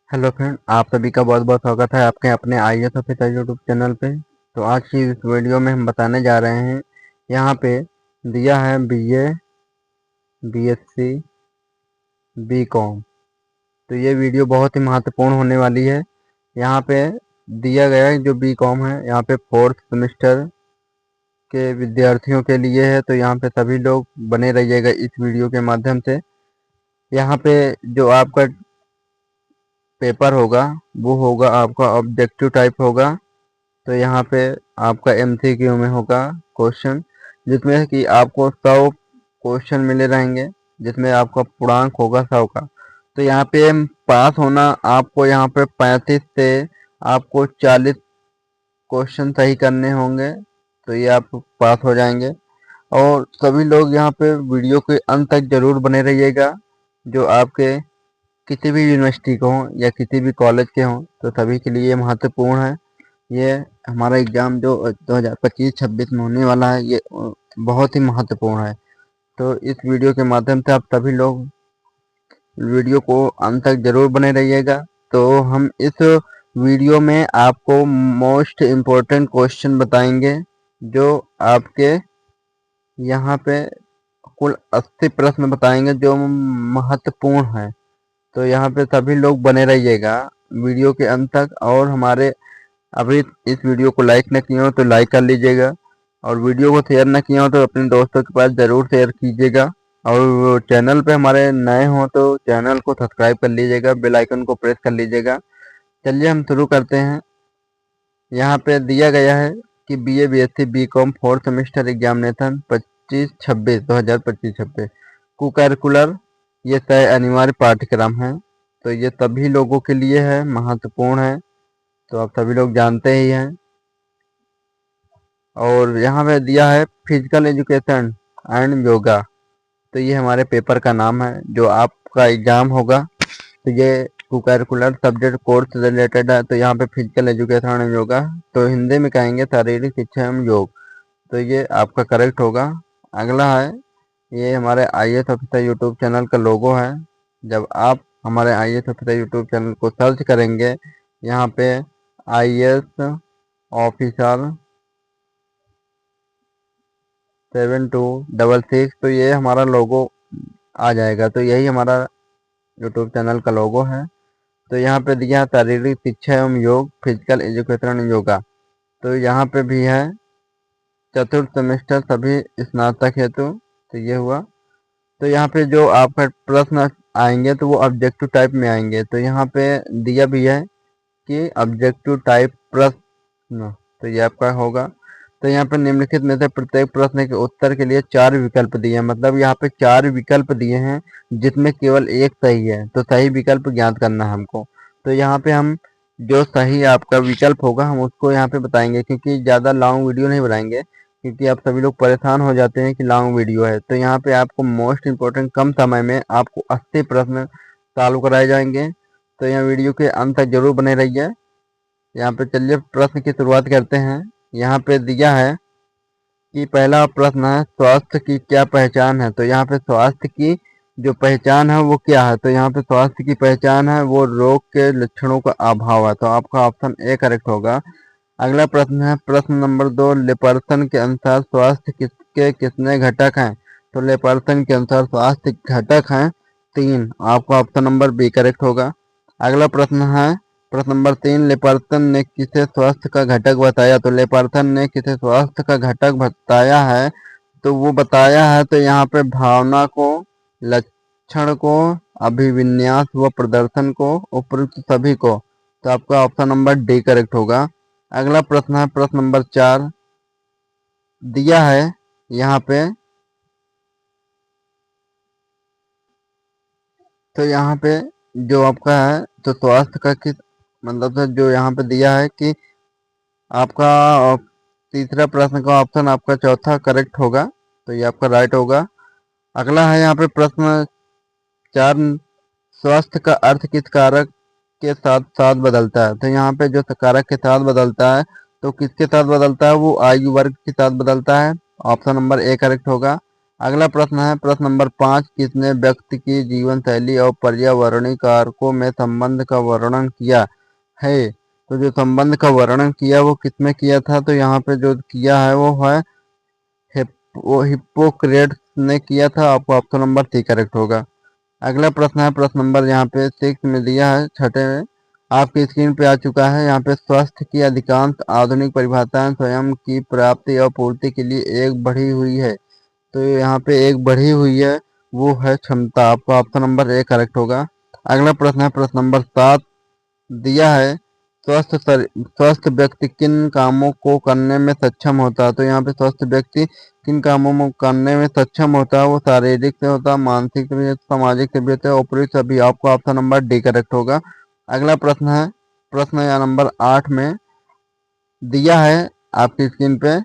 Hello friend, आप सभी का बहुत बहुत स्वागत है आपके अपने आईएएस ऑफिसर यूट्यूब चैनल पे। तो आज की इस वीडियो में हम बताने जा रहे हैं, यहाँ पे दिया है बीए, बीएससी, बीकॉम। तो ये वीडियो बहुत ही महत्वपूर्ण होने वाली है। यहाँ पे दिया गया है जो बीकॉम है, यहाँ पे 4th सेमेस्टर के विद्यार्थियों के लिए है। तो यहाँ पे सभी लोग बने रहिएगा इस वीडियो के माध्यम से। यहाँ पे जो आपका पेपर होगा वो होगा आपका ऑब्जेक्टिव टाइप होगा। तो यहाँ पे आपका एमसीक्यू में होगा क्वेश्चन, जिसमें कि आपको 100 क्वेश्चन मिले रहेंगे, जिसमें आपका पूर्णांक होगा 100 का। तो यहाँ पे पास होना आपको यहाँ पे 35 से आपको 40 क्वेश्चन सही करने होंगे, तो ये आप पास हो जाएंगे। और सभी लोग यहाँ पे वीडियो के अंत तक जरूर बने रहिएगा। जो आपके किसी भी यूनिवर्सिटी के हों या किसी भी कॉलेज के हों, तो सभी के लिए महत्वपूर्ण है। ये हमारा एग्ज़ाम जो 2025-26 में होने वाला है, ये बहुत ही महत्वपूर्ण है। तो इस वीडियो के माध्यम से आप सभी लोग वीडियो को अंत तक ज़रूर बने रहिएगा। तो हम इस वीडियो में आपको मोस्ट इम्पोर्टेंट क्वेश्चन बताएंगे, जो आपके यहाँ पे कुल 80 प्रश्न बताएंगे जो महत्वपूर्ण है। तो यहाँ पे सभी लोग बने रहिएगा वीडियो के अंत तक। और हमारे अभी इस वीडियो को लाइक न किया हो तो लाइक कर लीजिएगा, और वीडियो को शेयर न किया हो तो अपने दोस्तों के पास ज़रूर शेयर कीजिएगा। और चैनल पे हमारे नए हों तो चैनल को सब्सक्राइब कर लीजिएगा, बेल आइकन को प्रेस कर लीजिएगा। चलिए हम शुरू करते हैं। यहाँ पे दिया गया है कि BA, BSc, BCom 4th semester examination 2025 co-curricular ये तय अनिवार्य पाठ्यक्रम है। तो ये सभी लोगों के लिए है, महत्वपूर्ण है, तो आप सभी लोग जानते ही हैं। और यहाँ पे दिया है फिजिकल एजुकेशन एंड योगा। तो ये हमारे पेपर का नाम है जो आपका एग्जाम होगा। तो ये को-करिकुलर सब्जेक्ट कोर्स रिलेटेड है। तो यहाँ पे फिजिकल एजुकेशन एंड योगा, तो हिंदी में कहेंगे शारीरिक शिक्षा एवं योग। तो ये आपका करेक्ट होगा। अगला है, ये हमारे आईएएस ऑफिसर यूट्यूब चैनल का लोगो है। जब आप हमारे आईएएस ऑफिसर यूट्यूब चैनल को सर्च करेंगे, यहाँ पे आईएएस ऑफिसर 7266, तो ये हमारा लोगो आ जाएगा। तो यही हमारा यूट्यूब चैनल का लोगो है। तो यहाँ पे दिया है शारीरिक शिक्षा एवं योग, फिजिकल एजुकेशन योगा। तो यहाँ पे भी है 4th सेमेस्टर सभी स्नातक हेतु। तो ये हुआ। तो यहाँ पे जो आपका प्रश्न आएंगे तो वो ऑब्जेक्टिव टाइप में आएंगे। तो यहाँ पे दिया भी है कि ऑब्जेक्टिव टाइप प्रश्न, तो ये आपका होगा। तो यहाँ पे निम्नलिखित में से प्रत्येक प्रश्न के उत्तर के लिए 4 विकल्प दिए हैं। मतलब यहाँ पे 4 विकल्प दिए हैं, जिसमें केवल एक सही है। तो सही विकल्प ज्ञात करना है हमको। तो यहाँ पे हम जो सही आपका विकल्प होगा हम उसको यहाँ पे बताएंगे, क्योंकि ज़्यादा लॉन्ग वीडियो नहीं बनाएंगे, क्योंकि आप सभी लोग परेशान हो जाते हैं कि लॉन्ग वीडियो है। तो यहाँ पे आपको मोस्ट इम्पोर्टेंट कम समय में आपको 80 प्रश्न सॉल्व कराए जाएंगे। तो यहाँ वीडियो के अंत तक जरूर बने रहिए। यहाँ पे चलिए प्रश्न की शुरुआत करते हैं। यहाँ पे दिया है कि पहला प्रश्न है, स्वास्थ्य की क्या पहचान है। तो यहाँ पे स्वास्थ्य की जो पहचान है वो क्या है। तो यहाँ पे स्वास्थ्य की पहचान है वो रोग के लक्षणों का अभाव है। तो आपका ऑप्शन ए करेक्ट होगा। अगला प्रश्न है, प्रश्न नंबर 2, लेपर्सन के अनुसार स्वास्थ्य किसके कितने घटक हैं। तो लेपर्सन के अनुसार स्वास्थ्य घटक हैं 3। आपका ऑप्शन नंबर बी करेक्ट होगा। अगला प्रश्न है, प्रश्न नंबर 3, लेपर्सन ने किसे स्वास्थ्य का घटक बताया। तो लेपर्सन ने किसे स्वास्थ्य का घटक बताया है, तो वो बताया है तो यहाँ पे भावना को, लक्षण को, अभिविन्यास व प्रदर्शन को, उपयुक्त सभी को। तो आपका ऑप्शन नंबर डी करेक्ट होगा। अगला प्रश्न है, प्रश्न नंबर 4 दिया है यहाँ पे। तो यहाँ पे जो आपका है तो स्वास्थ्य का किस मतलब से जो यहाँ पे दिया है कि आपका तीसरा प्रश्न का ऑप्शन आपका चौथा करेक्ट होगा। तो ये आपका राइट होगा। अगला है यहाँ पे प्रश्न 4, स्वास्थ्य का अर्थ किस कारक के साथ साथ बदलता है। तो यहाँ पे जो कारक के साथ बदलता है तो किसके साथ बदलता है, वो आयु वर्ग के साथ बदलता है। ऑप्शन नंबर ए करेक्ट होगा। अगला प्रश्न है प्रश्न नंबर 5, किसने व्यक्ति की जीवन शैली और पर्यावरणीय कारकों में संबंध का वर्णन किया है? तो जो संबंध का वर्णन किया वो किसमें किया था? तो यहाँ पे जो किया है वो है वो हिप्पोक्रेट्स ने किया था। आपको ऑप्शन नंबर सी करेक्ट होगा। अगला प्रश्न है प्रश्न नंबर यहाँ पे 6 में दिया है, छठे में आपकी स्क्रीन पे आ चुका है। यहाँ पे स्वास्थ्य की अधिकांश आधुनिक परिभाषाएं स्वयं की प्राप्ति और पूर्ति के लिए एक बढ़ी हुई है। तो यहाँ पे एक बढ़ी हुई है वो है क्षमता। आपका ऑप्शन नंबर ए करेक्ट होगा। अगला प्रश्न है प्रश्न नंबर 7 दिया है, स्वस्थ व्यक्ति किन कामों को करने में सक्षम होता है? तो यहाँ पे स्वस्थ व्यक्ति किन कामों में करने में सक्षम होता है? वो शारीरिक से होता है, मानसिक से भी होता है, सामाजिक से भी होता है, उपयुक्त सभी। आपको ऑप्शन नंबर डी करेक्ट होगा। अगला प्रश्न है प्रश्न या नंबर 8 में दिया है आपकी स्क्रीन पे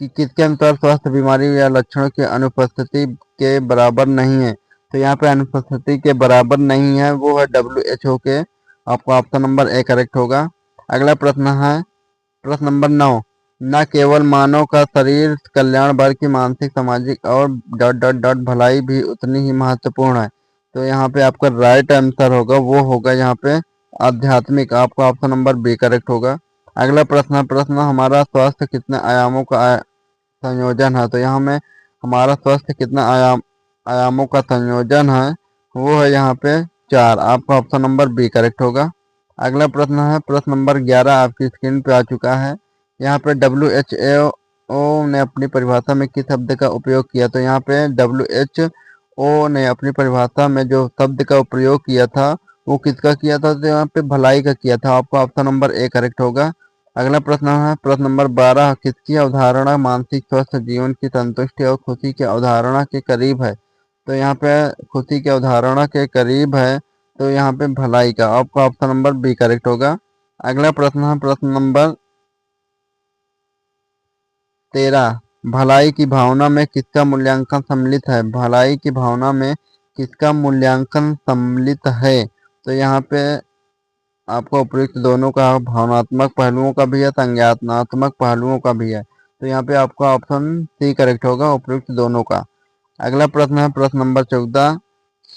कि किसके अनुसार स्वास्थ्य बीमारी या लक्षणों की अनुपस्थिति के बराबर नहीं है? तो यहाँ पे अनुपस्थिति के बराबर नहीं है वो है WHO के। आपका ऑप्शन नंबर ए करेक्ट होगा। अगला प्रश्न है प्रश्न नंबर 9, न केवल मानव का शरीर कल्याण बल्कि मानसिक सामाजिक और डॉट डॉट डॉट भलाई भी उतनी ही महत्वपूर्ण है। तो यहाँ पे आपका राइट आंसर होगा वो होगा यहाँ पे आध्यात्मिक। आपका ऑप्शन नंबर बी करेक्ट होगा। अगला प्रश्न हमारा स्वास्थ्य कितने आयामों का संयोजन है? तो यहाँ में हमारा स्वास्थ्य कितना आयामों का संयोजन है वो है यहाँ पे 4। आपका ऑप्शन नंबर बी करेक्ट होगा। अगला प्रश्न है प्रश्न नंबर 11 आपकी स्क्रीन पे आ चुका है। यहाँ पे WHO ने अपनी परिभाषा में किस शब्द का उपयोग किया? तो यहाँ पे WHO ने अपनी परिभाषा में जो शब्द का प्रयोग किया था वो किसका किया था? तो यहाँ पे भलाई का किया था। आपका ऑप्शन नंबर ए करेक्ट होगा। अगला प्रश्न है प्रश्न नंबर 12, किसकी अवधारणा मानसिक स्वस्थ जीवन की संतुष्टि और खुशी की अवधारणा के करीब है? तो यहाँ पे खुशी की अवधारणा के करीब है तो यहाँ पे भलाई का। आपका ऑप्शन नंबर बी करेक्ट होगा। अगला प्रश्न है प्रश्न नंबर 13, भलाई की भावना में किसका मूल्यांकन सम्मिलित है? भलाई की भावना में किसका मूल्यांकन सम्मिलित है? तो यहाँ पे आपको उपयुक्त दोनों का, भावनात्मक पहलुओं का भी है, संज्ञानात्मक पहलुओं का भी है। तो यहाँ पे आपका ऑप्शन सी करेक्ट होगा, उपयुक्त दोनों का। अगला प्रश्न है प्रश्न नंबर 14,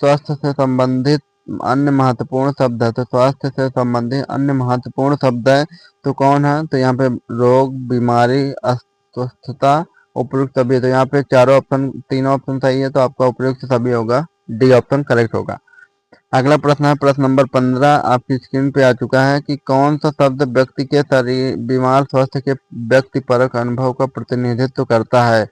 स्वास्थ्य से संबंधित अन्य महत्वपूर्ण शब्द है। तो स्वास्थ्य से संबंधित अन्य महत्वपूर्ण शब्द है तो कौन है? तो यहाँ पे रोग, बीमारी, अस्वस्थता, उपयुक्त सभी। तो यहाँ पे चारों ऑप्शन, तीनों ऑप्शन सही है तो आपका उपयुक्त सभी होगा, डी ऑप्शन करेक्ट होगा। अगला प्रश्न है प्रश्न नंबर 15 आपकी स्क्रीन पे आ चुका है कि कौन सा शब्द व्यक्ति के शरीर बीमार स्वास्थ्य के व्यक्तिपरक अनुभव का प्रतिनिधित्व करता है?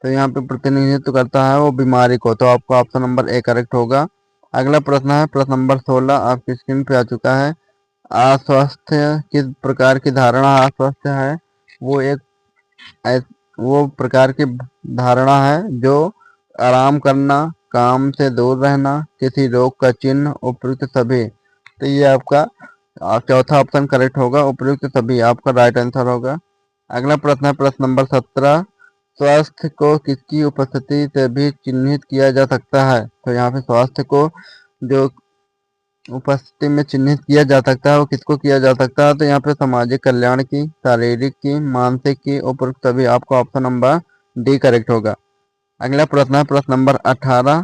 तो यहाँ पे प्रतिनिधित्व करता है वो बीमारी को। तो आपका ऑप्शन नंबर ए करेक्ट होगा। अगला प्रश्न है प्रश्न नंबर 16 आपकी स्क्रीन पे आ चुका है। अस्वस्थ किस प्रकार की धारणा अस्वस्थ है? वो एक वो प्रकार की धारणा है जो आराम करना, काम से दूर रहना, किसी रोग का चिन्ह, उपयुक्त सभी। तो ये आपका चौथा ऑप्शन करेक्ट होगा, उपयुक्त सभी आपका राइट आंसर होगा। अगला प्रश्न है प्रश्न नंबर 17, स्वास्थ्य को किसकी उपस्थिति से भी चिन्हित किया जा सकता है? तो यहाँ पे स्वास्थ्य को जो उपस्थिति में चिन्हित किया जा सकता है वो किसको किया जा सकता है? तो यहाँ पे सामाजिक कल्याण की, शारीरिक की, मानसिक की, उपयुक्त सभी। आपका ऑप्शन नंबर डी करेक्ट होगा। अगला प्रश्न है प्रश्न नंबर 18,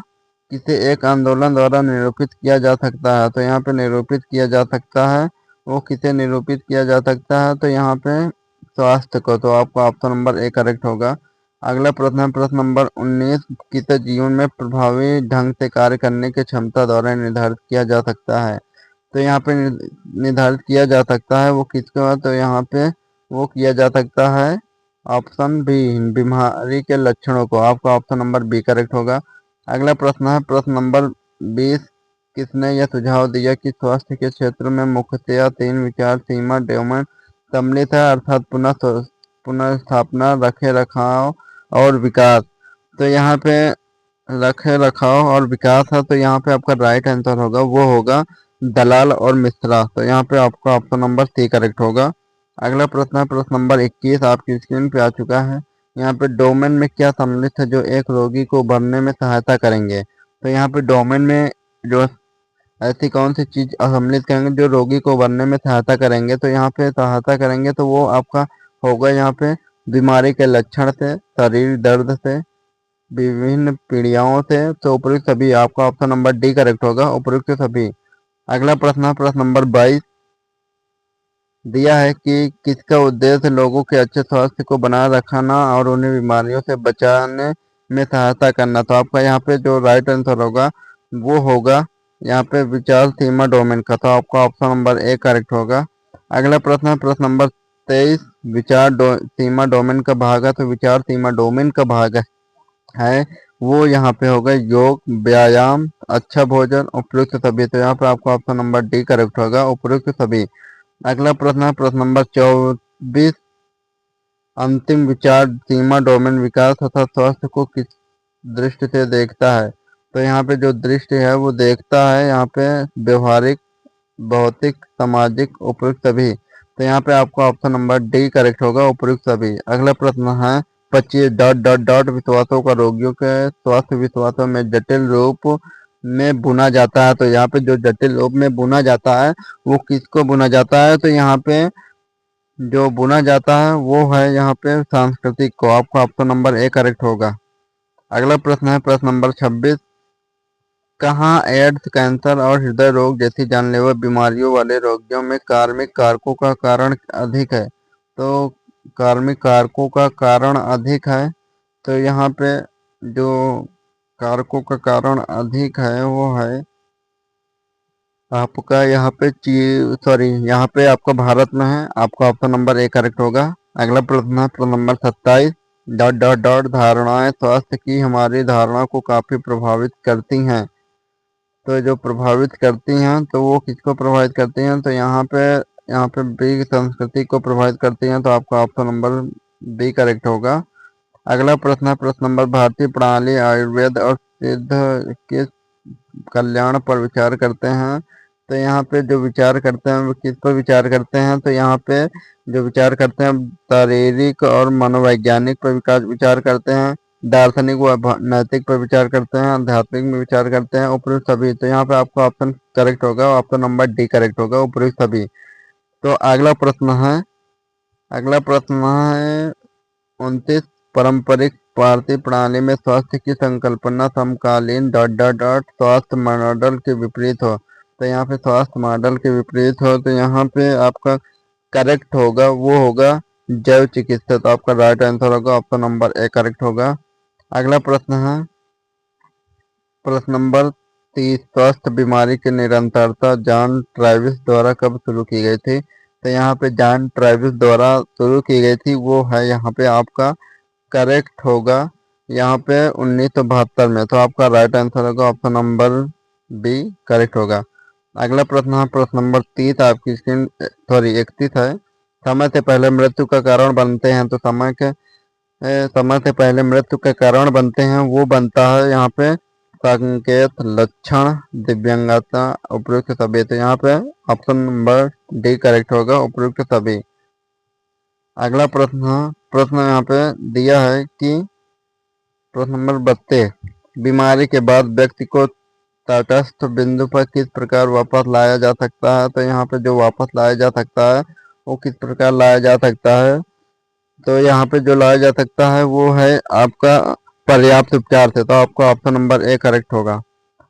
किसे एक आंदोलन द्वारा निरूपित किया जा सकता है? तो यहाँ पे निरूपित किया जा सकता है वो किसे निरूपित किया जा सकता है? तो यहाँ पे स्वास्थ्य को। तो आपका ऑप्शन नंबर ए करेक्ट होगा। अगला प्रश्न है प्रश्न नंबर 19, किसे जीवन में प्रभावी ढंग से कार्य करने की क्षमता द्वारा निर्धारित किया जा सकता है? तो यहाँ पे निर्धारित किया जा सकता है वो किसका? तो यहाँ पे वो किया जा सकता है ऑप्शन बी, बीमारी के लक्षणों को। आपका ऑप्शन नंबर बी करेक्ट होगा। अगला प्रश्न है प्रश्न नंबर 20, किसने यह सुझाव दिया कि स्वास्थ्य के क्षेत्र में मुख्यतया 3 विचार सीमा डोमेन सम्मिलित है, अर्थात पुनर्स्थापना, रखे रखाव और विकास। तो यहाँ पे रखे रखाव और विकास है तो यहाँ पे आपका राइट आंसर होगा वो होगा दलाल और मिश्रा। तो यहाँ पे आपका ऑप्शन नंबर सी करेक्ट होगा। अगला प्रश्न है प्रश्न नंबर 21 आपकी स्क्रीन पे आ चुका है। यहाँ पे डोमेन में क्या सम्मिलित है जो एक रोगी को उभरने में सहायता करेंगे? तो यहाँ पे डोमेन में जो ऐसी कौन सी चीज सम्मिलित करेंगे जो रोगी को उभरने में सहायता करेंगे? तो यहाँ पे सहायता करेंगे तो वो आपका होगा यहाँ पे बीमारी के लक्षण से, शरीर दर्द से, विभिन्न पीढ़ियों से, तो उपयुक्त सभी। आपका ऑप्शन नंबर डी करेक्ट होगा, उपयुक्त सभी। अगला प्रश्न है प्रश्न नंबर 22 दिया है कि किसका उद्देश्य लोगों के अच्छे स्वास्थ्य को बनाए रखना और उन्हें बीमारियों से बचाने में सहायता करना। तो आपका यहाँ पे जो राइट आंसर होगा वो होगा यहाँ पे विचार सीमा डोमेन का। तो आपका ऑप्शन नंबर ए करेक्ट होगा। अगला प्रश्न है प्रश्न नंबर 23 सीमा डोमेन का भाग है। तो विचार सीमा डोमेन का भाग है वो यहाँ पे होगा योग, व्यायाम, अच्छा भोजन, उपयुक्त सभी। तो यहाँ पे आपका ऑप्शन नंबर डी करेक्ट होगा, उपयुक्त सभी। अगला प्रश्न है प्रश्न नंबर 24 अंतिम विचार सीमा डोमेन विकास तथा स्वास्थ्य को किस दृष्टि से देखता है। तो यहाँ पे जो दृष्टि है वो देखता है यहाँ पे व्यवहारिक, भौतिक, सामाजिक, उपयुक्त सभी। तो यहाँ पे आपका ऑप्शन नंबर डी करेक्ट होगा, उपयुक्त सभी। अगला प्रश्न है 25 विश्वासों का रोगियों के स्वास्थ्य विश्वासों में जटिल रूप में बुना जाता है। तो यहाँ पे जो जटिल रूप में बुना जाता है वो किसको बुना जाता है। तो यहाँ पे जो बुना जाता है वो है यहाँ पे सांस्कृतिक को। आपका ऑप्शन नंबर ए करेक्ट होगा। अगला प्रश्न है प्रश्न नंबर 26 कहाँ एड्स, कैंसर और हृदय रोग जैसी जानलेवा बीमारियों वाले रोगियों में कार्मिक कारकों का कारण अधिक है। तो कार्मिक कारकों का कारण अधिक है। तो यहाँ पे जो कारकों का कारण अधिक है वो है आपका यहाँ पे यहाँ पे आपका भारत में है। आपका ऑप्शन नंबर ए करेक्ट होगा। अगला प्रश्न है प्रश्न नंबर 27 धारणाएं स्वास्थ्य की हमारी धारणा को काफी प्रभावित करती हैं। तो जो प्रभावित करती हैं तो वो किसको प्रभावित करती हैं। तो यहाँ पे बी संस्कृति को प्रभावित करती हैं। तो आपका ऑप्शन नंबर बी करेक्ट होगा। अगला प्रश्न है प्रश्न नंबर भारतीय प्रणाली आयुर्वेद और सिद्ध के कल्याण पर विचार करते हैं। तो यहाँ पे जो विचार करते हैं वो किस पर विचार करते हैं। तो यहाँ पे जो विचार करते हैं शारीरिक और मनोवैज्ञानिक पर विचार करते हैं, दार्शनिक व नैतिक पर विचार करते हैं, आध्यात्मिक में विचार करते हैं, उपयुक्त सभी। तो यहाँ पे आपका ऑप्शन करेक्ट होगा, ऑप्शन नंबर डी करेक्ट होगा, उपयुक्त सभी। तो अगला प्रश्न है 29 पारंपरिक भारतीय प्रणाली में स्वास्थ्य की संकल्पना समकालीन स्वास्थ्य मॉडल के विपरीत हो। तो यहाँ पे स्वास्थ्य मॉडल के विपरीत हो। तो यहाँ पे आपका करेक्ट होगा वो होगा जैव चिकित्सा। तो आपका राइट आंसर होगा, ऑप्शन नंबर ए करेक्ट होगा। अगला प्रश्न है प्रश्न नंबर 30 स्वास्थ्य बीमारी की निरंतरता जॉन ट्रैविस द्वारा कब शुरू की गई थी। तो यहाँ पे जॉन ट्रैविस द्वारा शुरू की गई थी वो है यहाँ पे आपका करेक्ट होगा यहाँ पे 1972 में। तो आपका राइट आंसर होगा ऑप्शन नंबर बी करेक्ट होगा। अगला प्रश्न है प्रश्न नंबर 30 आपकी स्क्रीन 31 है। समय से पहले मृत्यु का कारण बनते हैं। तो समय से पहले मृत्यु के कारण बनते हैं वो बनता है यहाँ पे संकेत, लक्षण, दिव्यांगता, उपयुक्त सभी। तो यहाँ पे ऑप्शन नंबर डी करेक्ट होगा, उपयुक्त सभी। अगला प्रश्न यहाँ पे दिया है कि प्रश्न नंबर 32 बीमारी के बाद व्यक्ति को तटस्थ बिंदु पर किस प्रकार वापस लाया जा सकता है। तो यहाँ पे जो वापस लाया जा सकता है वो किस प्रकार लाया जा सकता है। तो यहाँ पे जो लाया जा सकता है वो है आपका पर्याप्त उपचार से। तो आपका ऑप्शन नंबर ए करेक्ट होगा।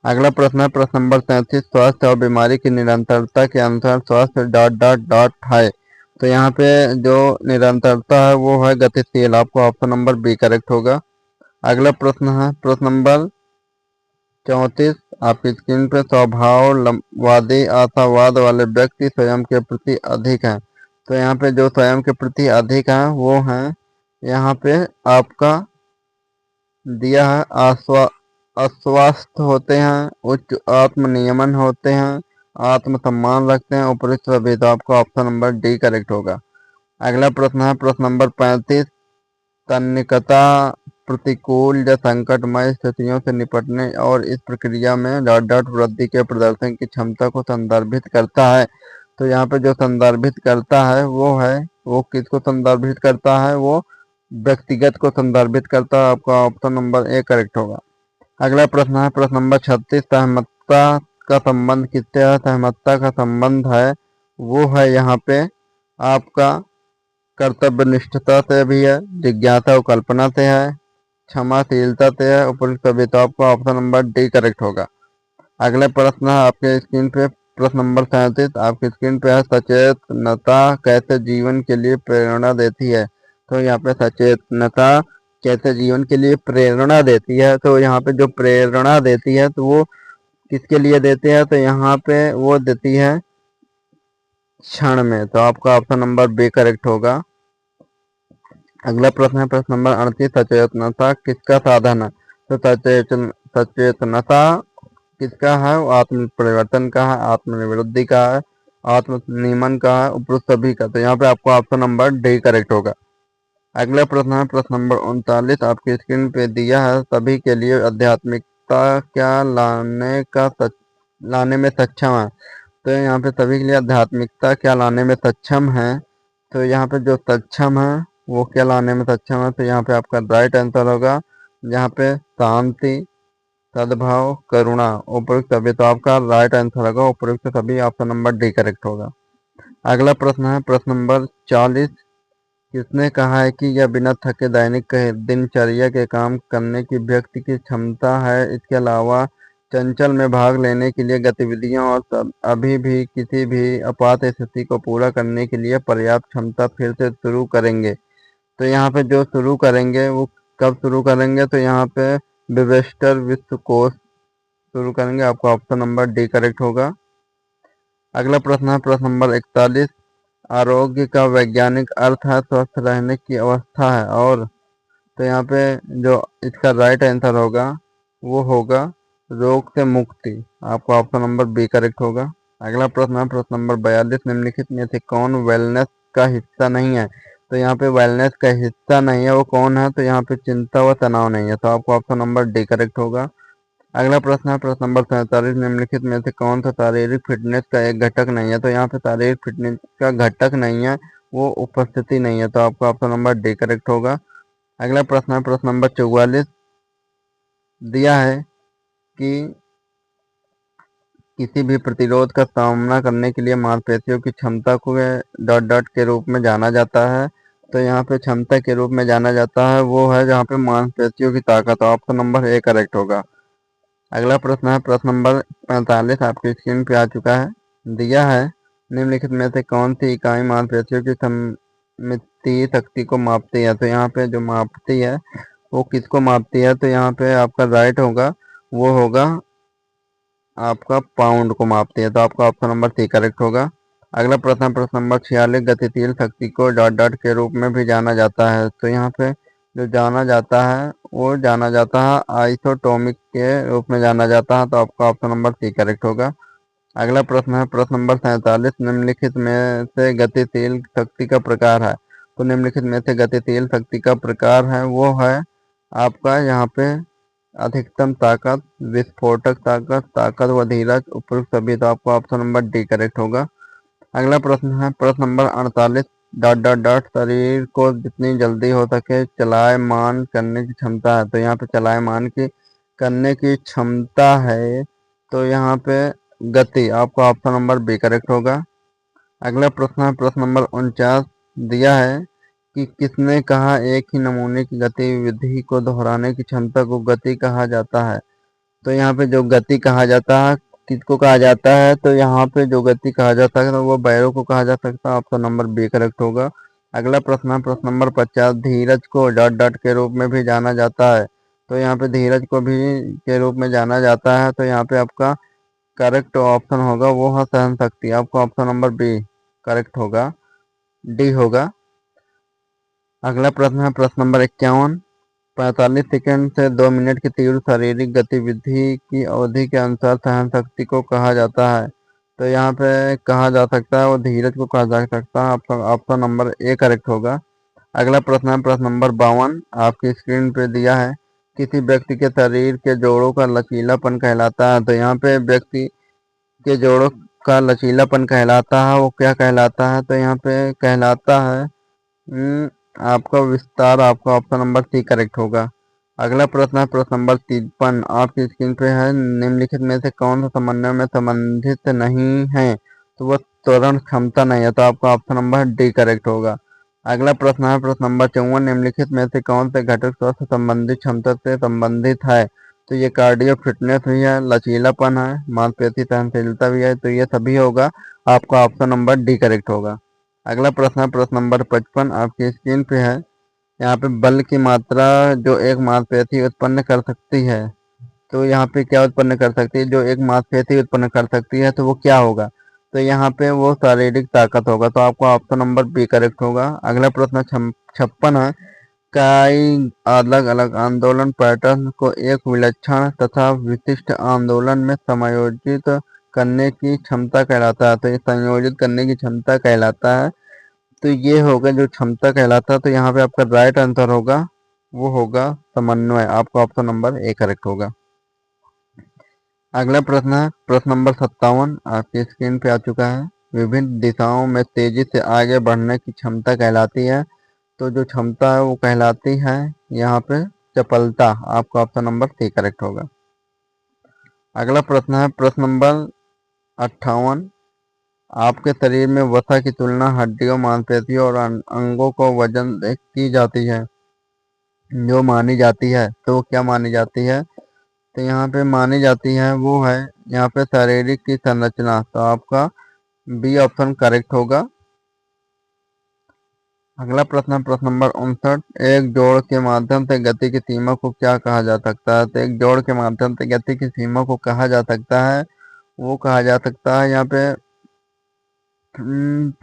अगला प्रश्न है प्रश्न नंबर 37 स्वास्थ्य और बीमारी की निरंतरता के अनुसार स्वास्थ्य है। तो यहाँ पे जो निरंतरता है वो है गतिशील। आपको ऑप्शन नंबर बी करेक्ट होगा। अगला प्रश्न है प्रश्न नंबर 34 आपकी स्क्रीन पे स्वभाववादी आशावाद वाले व्यक्ति स्वयं के प्रति अधिक हैं। तो यहाँ पे जो स्वयं के प्रति अधिक हैं वो हैं यहाँ पे आपका दिया है अस्वस्थ होते हैं, उच्च आत्मनियमन होते हैं, आत्मसम्मान रखते हैं, उपयुक्त सभी। तो आपका ऑप्शन नंबर डी करेक्ट होगा। अगला प्रश्न है प्रश्न नंबर 35 तन्निकता प्रतिकूल या संकटमय स्थितियों से निपटने और इस प्रक्रिया में वृद्धि के प्रदर्शन की क्षमता को संदर्भित करता है। तो यहाँ पे जो संदर्भित करता है वो किसको संदर्भित करता है, वो व्यक्तिगत को संदर्भित करता है। आपका ऑप्शन नंबर ए करेक्ट होगा। अगला प्रश्न है प्रश्न नंबर 36 सहमतता का संबंध किससे है। सहमतता का संबंध है वो है यहाँ पे आपका कर्तव्यनिष्ठता से भी है, जिज्ञासा और कल्पना से है, क्षमाशीलता से है उपयुक्त सभी, तो आपका ऑप्शन नंबर डी करेक्ट होगा। अगला प्रश्न है आपके स्क्रीन पे, प्रश्न नंबर 37 आपकी स्क्रीन पे है, सचेतनता कैसे जीवन के लिए प्रेरणा देती है। तो यहाँ पे सचेतनता कैसे जीवन के लिए प्रेरणा देती है, तो यहाँ पे जो प्रेरणा देती है तो वो किसके लिए देती है, तो यहाँ पे वो देती है क्षण में, तो आपका ऑप्शन नंबर बी करेक्ट होगा। अगला प्रश्न है प्रश्न नंबर 38 सचेतनता किसका साधन है। तो सचेतनता किसका है, वो आत्म परिवर्तन का है, आत्मनिवृत्ति का है, आत्म नियमन का है, उपरोक्त सभी का, तो यहाँ पे आपको ऑप्शन नंबर डी करेक्ट होगा। अगला प्रश्न है प्रश्न नंबर 39 आपकी स्क्रीन पे दिया है, सभी के लिए आध्यात्मिकता क्या लाने में सक्षम है। तो यहाँ पे सभी के लिए आध्यात्मिकता क्या लाने में सक्षम है, तो यहाँ पे जो सक्षम है वो क्या लाने में सक्षम है, तो यहाँ पे आपका राइट आंसर होगा, यहाँ पे शांति, सद्भाव, करुणा, उपयुक्त सभी, तो आपका राइट आंसर होगा उपयुक्त सभी, ऑप्शन नंबर डी करेक्ट होगा। अगला प्रश्न है प्रश्न नंबर 40 किसने कहा है कि यह बिना थके दैनिक दिनचर्या के काम करने की व्यक्ति की क्षमता है। इसके अलावा चंचल में भाग लेने के लिए गतिविधियों और अभी भी किसी भी आपात स्थिति को पूरा करने के लिए पर्याप्त क्षमता फिर से शुरू करेंगे। तो यहाँ पे जो शुरू करेंगे वो कब शुरू करेंगे, तो यहाँ पे वेबस्टर विश्वकोश शुरू करेंगे, आपका ऑप्शन नंबर डी करेक्ट होगा। अगला प्रश्न है प्रश्न नंबर 41 आरोग्य का वैज्ञानिक अर्थ है स्वस्थ रहने की अवस्था है, और तो यहाँ पे जो इसका राइट आंसर होगा वो होगा रोग से मुक्ति, आपका ऑप्शन नंबर बी करेक्ट होगा। अगला प्रश्न है प्रश्न नंबर 42 निम्नलिखित में से कौन वेलनेस का हिस्सा नहीं है। तो यहाँ पे वेलनेस का हिस्सा नहीं है वो कौन है, तो यहाँ पे चिंता व तनाव नहीं है, तो आपका ऑप्शन नंबर डी करेक्ट होगा। अगला प्रश्न है प्रश्न नंबर 47 निम्नलिखित में से कौन सा शारीरिक फिटनेस का एक घटक नहीं है। तो यहाँ पे शारीरिक फिटनेस का घटक नहीं है वो उपस्थिति नहीं है, तो आपका ऑप्शन नंबर डी करेक्ट होगा। अगला प्रश्न है प्रश्न नंबर 44 दिया है कि किसी भी प्रतिरोध का सामना करने के लिए मांसपेशियों की क्षमता को डॉट डॉट के रूप में जाना जाता है। तो यहाँ पे क्षमता के रूप में जाना जाता है वो है जहाँ पे मांसपेशियों की ताकत, ऑप्शन नंबर ए करेक्ट होगा। अगला प्रश्न है प्रश्न नंबर 45 आपकी स्क्रीन पे आ चुका है, दिया है निम्नलिखित में से कौन सी इकाई मांसपेशियों की सममितीय शक्ति को मापती है। तो यहाँ पे जो मापती है वो किसको मापती है, तो यहाँ पे आपका राइट होगा वो होगा आपका पाउंड को मापती है, तो आपका ऑप्शन नंबर सी करेक्ट होगा। अगला प्रश्न प्रश्न नंबर 46 गतिशील शक्ति को डॉट डॉट के रूप में भी जाना जाता है। तो यहाँ पे जो जाना जाता है वो जाना जाता है आइसोटोमिक के रूप में जाना जाता है, तो आपका ऑप्शन नंबर सी करेक्ट होगा। अगला प्रश्न है प्रश्न नंबर 47 निम्नलिखित में से गतिशील शक्ति का प्रकार है। तो निम्नलिखित में से गतिशील शक्ति का प्रकार है वो है आपका यहाँ पे अधिकतम ताकत, विस्फोटक ताकत, ताकत व धीरज, उपयुक्त सभी, तो आपका ऑप्शन नंबर डी करेक्ट होगा। अगला प्रश्न है प्रश्न नंबर 48 डॉट डॉट डॉट शरीर को जितनी जल्दी हो सके चलायमान करने की क्षमता है। तो यहाँ पे चलायमान की करने की क्षमता है, तो यहाँ पे गति, आपका ऑप्शन नंबर बी करेक्ट होगा। अगला प्रश्न है प्रश्न नंबर 49 दिया है कि किसने कहा एक ही नमूने की गतिविधि को दोहराने की क्षमता को गति कहा जाता है। तो यहाँ पे जो गति कहा जाता है किसको कहा जाता है, तो यहाँ पे जो गति कहा जाता है तो वो बैरो को कहा जा सकता है, ऑप्शन नंबर बी करेक्ट होगा। अगला प्रश्न है प्रश्न नंबर 50 धीरज को डॉट डॉट के रूप में भी जाना जाता है। तो यहाँ पे धीरज को भी के रूप में जाना जाता है, तो यहाँ पे आपका करेक्ट ऑप्शन होगा वो है सहन शक्ति, आपका ऑप्शन नंबर बी करेक्ट होगा, डी होगा। अगला प्रश्न है प्रश्न नंबर 51 45 सेकंड से 2 मिनट की तीव्र शारीरिक गतिविधि की अवधि के अनुसार सहन शक्ति को कहा जाता है। तो यहाँ पे कहा जा सकता है वो धीरज को कहा जा सकता है, आपका ऑप्शन नंबर ए करेक्ट होगा। अगला प्रश्न है प्रश्न नंबर 52 आपकी स्क्रीन पे दिया है किसी व्यक्ति के शरीर के जोड़ों का लचीलापन कहलाता है। तो यहाँ पे व्यक्ति के जोड़ों का लचीलापन कहलाता है वो क्या कहलाता है, तो यहाँ पे कहलाता है आपका विस्तार, आपका ऑप्शन नंबर सी करेक्ट होगा। अगला प्रश्न है प्रश्न नंबर 53 आपकी स्क्रीन पे है निम्नलिखित में से कौन सा समन्वय में संबंधित नहीं है, तो वह त्वरण क्षमता नहीं है, तो आपका ऑप्शन नंबर डी करेक्ट होगा। अगला प्रश्न है प्रश्न नंबर 54, निम्नलिखित में से कौन से घटक स्वास्थ्य संबंधी क्षमता से संबंधित है? तो ये कार्डियो फिटनेस भी है, लचीलापन है, मांसपेशी सहनशीलता भी है, तो ये सभी होगा। आपका ऑप्शन नंबर डी करेक्ट होगा। अगला प्रश्न है प्रश्न नंबर 55, आपकी स्क्रीन पे है। यहाँ पे बल की मात्रा जो एक मांसपेशी उत्पन्न कर सकती है, तो यहाँ पे क्या उत्पन्न कर सकती है? जो एक मांसपेशी उत्पन्न कर सकती है, तो वो क्या होगा? तो यहाँ पे वो शारीरिक ताकत होगा। तो आपका ऑप्शन नंबर बी करेक्ट होगा। अगला प्रश्न 56 है। कई अलग अलग आंदोलन पैटर्न को एक विलक्षण तथा विशिष्ट आंदोलन में समायोजित करने की क्षमता कहलाता है। तो ये संयोजित करने की क्षमता कहलाता है। तो ये होगा जो क्षमता कहलाता है। तो यहाँ पे आपका राइट आंसर होगा, वो होगा समन्वय। आपका ऑप्शन नंबर ए करेक्ट होगा। अगला प्रश्न है प्रश्न नंबर 57, आपकी स्क्रीन पे आ चुका है। विभिन्न दिशाओं में तेजी से आगे बढ़ने की क्षमता कहलाती है। तो जो क्षमता है वो कहलाती है यहाँ पे चपलता। आपका ऑप्शन नंबर सी करेक्ट होगा। अगला प्रश्न है प्रश्न नंबर 58, आपके शरीर में वसा की तुलना हड्डियों, मांसपेशियों और अंगों को वजन से की जाती है, जो मानी जाती है। तो वो क्या मानी जाती है? तो यहाँ पे मानी जाती है वो है यहाँ पे शारीरिक की संरचना। तो आपका बी ऑप्शन करेक्ट होगा। अगला प्रश्न प्रश्न नंबर 59, एक जोड़ के माध्यम से गति की सीमा को क्या कहा जा सकता है? तो एक जोड़ के माध्यम से गति की सीमा को कहा जा सकता है, वो कहा जा सकता है यहाँ पे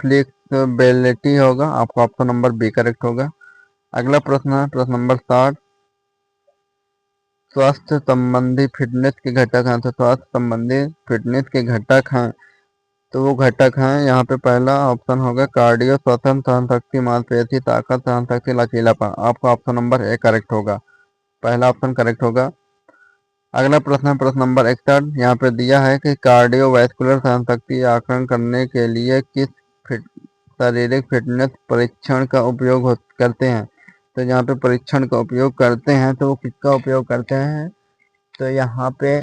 फ्लेक्सिबिलिटी होगा। आपका ऑप्शन नंबर बी करेक्ट होगा। अगला प्रश्न है प्रश्न नंबर 60, स्वास्थ्य संबंधी फिटनेस के घटक हैं। तो स्वास्थ्य संबंधी फिटनेस के घटक हैं, तो वो घटक हैं यहाँ पे पहला ऑप्शन होगा कार्डियो, श्वसन, सहनशक्ति, मांसपेशी ताकत, सहनशक्ति, लचीलापन। आपका ऑप्शन नंबर ए करेक्ट होगा। पहला ऑप्शन करेक्ट होगा। अगला प्रश्न है प्रश्न नंबर 61, यहाँ पे दिया है कि कार्डियोवैस्कुलर सहनशक्ति आकलन करने के लिए किस फिट शारीरिक फिटनेस परीक्षण का उपयोग करते हैं? तो यहाँ पे परीक्षण का उपयोग करते हैं, तो वो किसका उपयोग करते हैं? तो यहाँ पे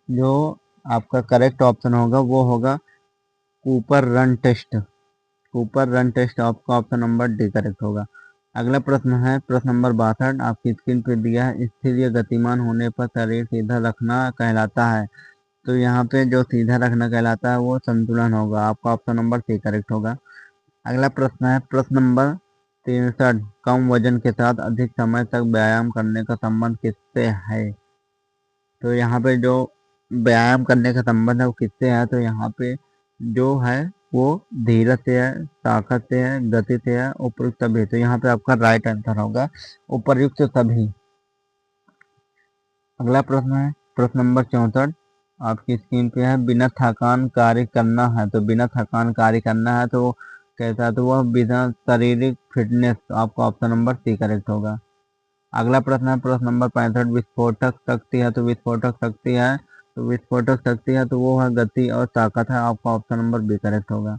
जो आपका करेक्ट ऑप्शन होगा वो होगा Cooper run test. Cooper run test आपका ऑप्शन नंबर डी करेक्ट होगा। अगला प्रश्न है प्रश्न नंबर 62, आपकी स्क्रीन पे दिया है स्थिर या गतिमान होने पर शरीर सीधा रखना कहलाता है। तो यहाँ पे जो सीधा रखना कहलाता है वो संतुलन होगा। आपका ऑप्शन नंबर सी करेक्ट होगा। अगला प्रश्न है प्रश्न नंबर 63, कम वजन के साथ अधिक समय तक व्यायाम करने का संबंध किससे है? तो यहाँ पे जो व्यायाम करने का संबंध है वो किससे है? तो यहाँ पे जो है वो धीरज से है, ताकत से है, गति से है, उपयुक्त सभी। तो यहाँ पे आपका राइट आंसर होगा उपयुक्त सभी। अगला प्रश्न है प्रश्न नंबर 64, आपकी स्क्रीन पे है बिना थकान कार्य करना है। तो बिना थकान कार्य करना है तो कैसा है? तो वह बिना शारीरिक फिटनेस। तो आपका ऑप्शन नंबर सी करेक्ट होगा। अगला प्रश्न है प्रश्न नंबर 65, विस्फोटक शक्ति है। तो विस्फोटक शक्ति है, तो विस्फोटक शक्ति है तो वो है गति और ताकत है। आपका ऑप्शन नंबर बी करेक्ट होगा।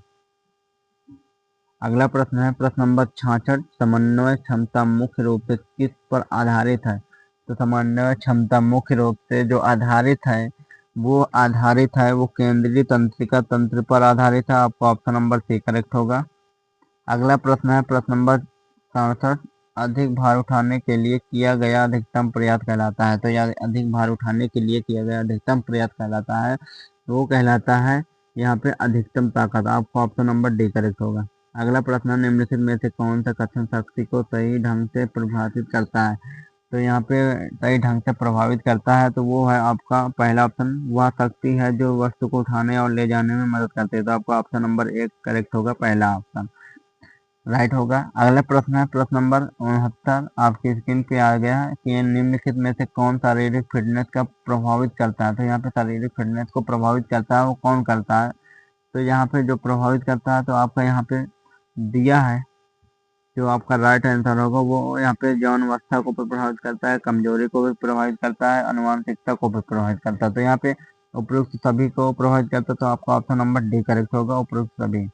अगला प्रश्न है प्रश्न नंबर 66, समन्वय क्षमता मुख्य रूप से किस पर आधारित है? तो समन्वय क्षमता मुख्य रूप से जो आधारित है वो केंद्रीय तंत्रिका तंत्र पर आधारित है। आपका ऑप्शन नंबर सी करेक्ट होगा। अगला प्रश्न है प्रश्न नंबर 67, अधिक भार उठाने के लिए किया गया अधिकतम प्रयास कहलाता है। तो यह अधिक भार उठाने के लिए किया गया अधिकतम प्रयास कहलाता है, तो वो कहलाता है यहाँ पे अधिकतम ताकत। आपका ऑप्शन नंबर डी करेक्ट होगा। अगला प्रश्न है निम्नलिखित में से कौन सा कथन शक्ति को सही ढंग से प्रभावित करता है? तो यहाँ पे सही ढंग से प्रभावित करता है तो वो है आपका पहला ऑप्शन, वह शक्ति है जो वस्तु को उठाने और ले जाने में मदद करती है। तो आपका ऑप्शन नंबर एक करेक्ट होगा, पहला ऑप्शन राइट होगा। अगला प्रश्न है प्रश्न नंबर 69, आपकी स्क्रीन पे आ गया है कि निम्नलिखित में से कौन शारीरिक फिटनेस का प्रभावित करता है? तो यहाँ पे शारीरिक फिटनेस को प्रभावित करता है वो कौन करता है? तो यहाँ पे जो प्रभावित करता है तो आपका यहाँ पे दिया है, जो आपका राइट आंसर होगा वो यहाँ पे यौन अवस्था को भी प्रभावित करता है, कमजोरी को भी प्रभावित करता है, अनुवांशिकता को भी प्रभावित करता है। तो यहाँ पे उपयुक्त सभी को प्रभावित करता है। तो आपका ऑप्शन नंबर डी करेक्ट होगा, उपयुक्त सभी।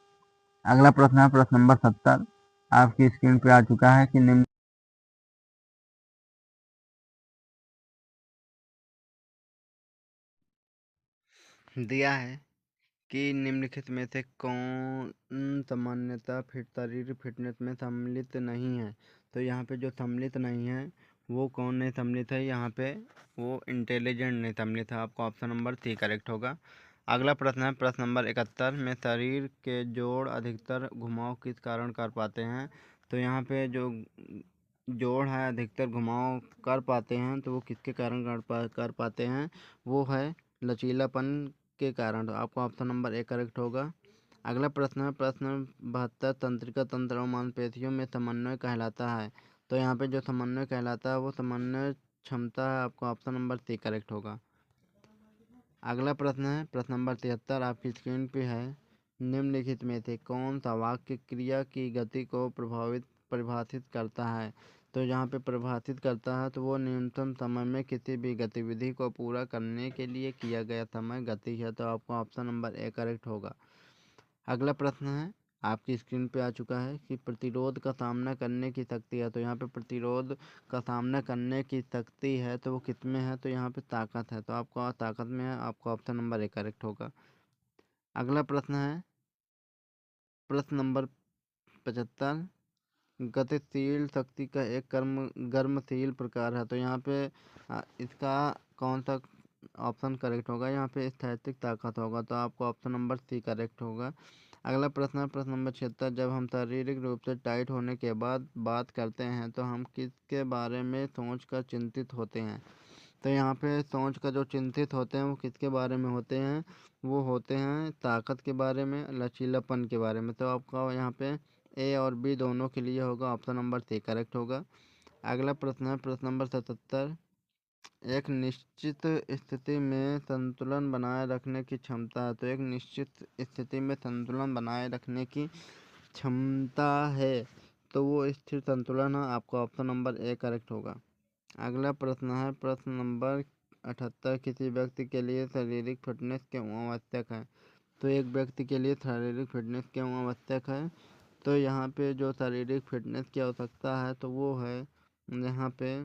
अगला प्रश्न है प्रश्न नंबर 70, आपकी स्क्रीन पे आ चुका है कि निम्न दिया है कि निम्नलिखित में से कौन सामान्यतः शारीरिक फिटनेस में सम्मिलित नहीं है। तो यहाँ पे जो सम्मिलित नहीं है वो कौन नहीं सम्मिलित है, यहाँ पे वो इंटेलिजेंट नहीं सम्मिलित है। आपका ऑप्शन नंबर सी करेक्ट होगा। अगला प्रश्न है प्रश्न नंबर 71 में शरीर के जोड़ अधिकतर घुमाव किस कारण कर पाते हैं। तो यहाँ पे जो जोड़ है अधिकतर घुमाव कर पाते हैं तो वो किसके कारण कर पाते हैं, वो है लचीलापन के कारण। तो आपका ऑप्शन नंबर ए करेक्ट होगा। अगला प्रश्न है प्रश्न 72 तंत्रिका तंत्र और मांसपेशियों में समन्वय कहलाता है। तो यहाँ पे जो समन्वय कहलाता है वो समन्वय क्षमता है। आपका ऑप्शन नंबर सी करेक्ट होगा। अगला प्रश्न है प्रश्न नंबर 73 आपकी स्क्रीन पे है। निम्नलिखित में से कौन सा वाक्य क्रिया की गति को परिभाषित करता है। तो यहाँ पे परिभाषित करता है तो वो न्यूनतम समय में किसी भी गतिविधि को पूरा करने के लिए किया गया समय गति है। तो आपका ऑप्शन नंबर ए करेक्ट होगा। अगला प्रश्न है आपकी स्क्रीन पे आ चुका है कि प्रतिरोध का सामना करने की शक्ति है। तो यहाँ पे प्रतिरोध का सामना करने की शक्ति है तो वो किस में है, तो यहाँ पे ताकत है। तो आपका ताकत में है। आपका ऑप्शन नंबर ए करेक्ट होगा। अगला प्रश्न है प्रश्न नंबर 75 गतिशील शक्ति का एक गर्मशील प्रकार है। तो यहाँ पे इसका कौन सा ऑप्शन करेक्ट होगा, यहाँ पे स्थैतिक ताकत होगा। तो आपका ऑप्शन नंबर सी करेक्ट होगा। अगला प्रश्न है प्रश्न नंबर 76 जब हम शारीरिक रूप से टाइट होने के बाद बात करते हैं तो हम किसके बारे में सोच कर चिंतित होते हैं। तो यहाँ पे सोच कर जो चिंतित होते हैं वो किसके बारे में होते हैं, वो होते हैं ताकत के बारे में, लचीलापन के बारे में। तो आपका यहाँ पे ए और बी दोनों के लिए होगा। ऑप्शन नंबर सी करेक्ट होगा। अगला प्रश्न है प्रश्न नंबर 77 एक निश्चित स्थिति में संतुलन बनाए रखने की क्षमता है। तो एक निश्चित स्थिति में संतुलन बनाए रखने की क्षमता है तो वो स्थिर संतुलन है। आपका ऑप्शन नंबर ए करेक्ट होगा। अगला प्रश्न है प्रश्न नंबर 78 किसी व्यक्ति के लिए शारीरिक फिटनेस क्यों आवश्यक है। तो एक व्यक्ति के लिए शारीरिक फिटनेस क्यों आवश्यक है, तो यहाँ पे जो शारीरिक फिटनेस की आवश्यकता है तो वो है यहाँ पे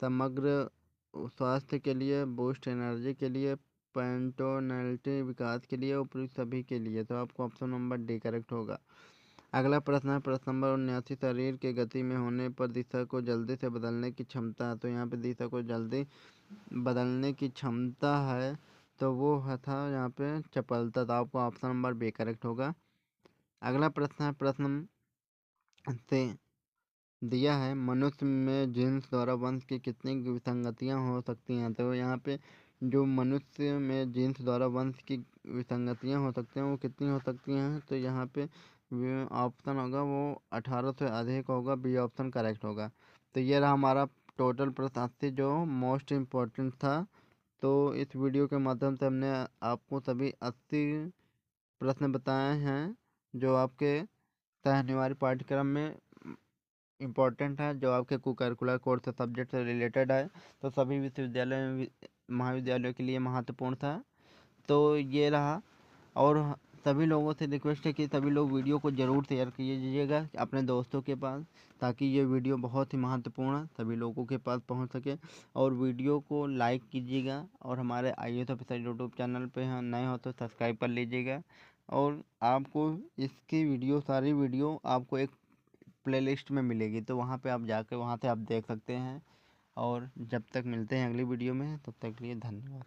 समग्र स्वास्थ्य के लिए, बूस्ट एनर्जी के लिए, पेंटोनलिटी विकास के लिए, उपयुक्त सभी के लिए। तो आपको ऑप्शन नंबर डी करेक्ट होगा। अगला प्रश्न है प्रश्न नंबर 79 शरीर के गति में होने पर दिशा को जल्दी से बदलने की क्षमता है। तो यहाँ पे दिशा को जल्दी बदलने की क्षमता है तो वो है था यहाँ पे चपलता। तो आपको ऑप्शन नंबर बी करेक्ट होगा। अगला प्रश्न है प्रश्न से दिया है मनुष्य में जीन्स द्वारा वंश की कितनी विसंगतियां हो सकती हैं। तो यहाँ पे जो मनुष्य में जीन्स द्वारा वंश की विसंगतियां हो सकती हैं वो कितनी हो सकती हैं, तो यहाँ पे ऑप्शन होगा वो 18 से अधिक होगा। बी ऑप्शन करेक्ट होगा। तो ये रहा हमारा टोटल प्रश्न 80 जो मोस्ट इम्पोर्टेंट था। तो इस वीडियो के माध्यम से हमने आपको सभी 80 प्रश्न बताए हैं जो आपके अनिवार्य पाठ्यक्रम में इम्पोर्टेंट है, जो आपके को-करिकुलर कोर्स से सब्जेक्ट से रिलेटेड है। तो सभी विश्वविद्यालय महाविद्यालयों के लिए महत्वपूर्ण था। तो ये रहा। और सभी लोगों से रिक्वेस्ट है कि सभी लोग वीडियो को ज़रूर शेयर कीजिएगा अपने दोस्तों के पास, ताकि ये वीडियो बहुत ही महत्वपूर्ण सभी लोगों के पास पहुंच सके। और वीडियो को लाइक कीजिएगा और हमारे IAS ऑफिसर यूट्यूब चैनल पे हैं नए हो तो सब्सक्राइब कर लीजिएगा। और आपको इसकी वीडियो सारी वीडियो आपको एक प्लेलिस्ट में मिलेगी, तो वहाँ पे आप जाकर वहाँ से आप देख सकते हैं। और जब तक मिलते हैं अगली वीडियो में, तब तक के लिए धन्यवाद।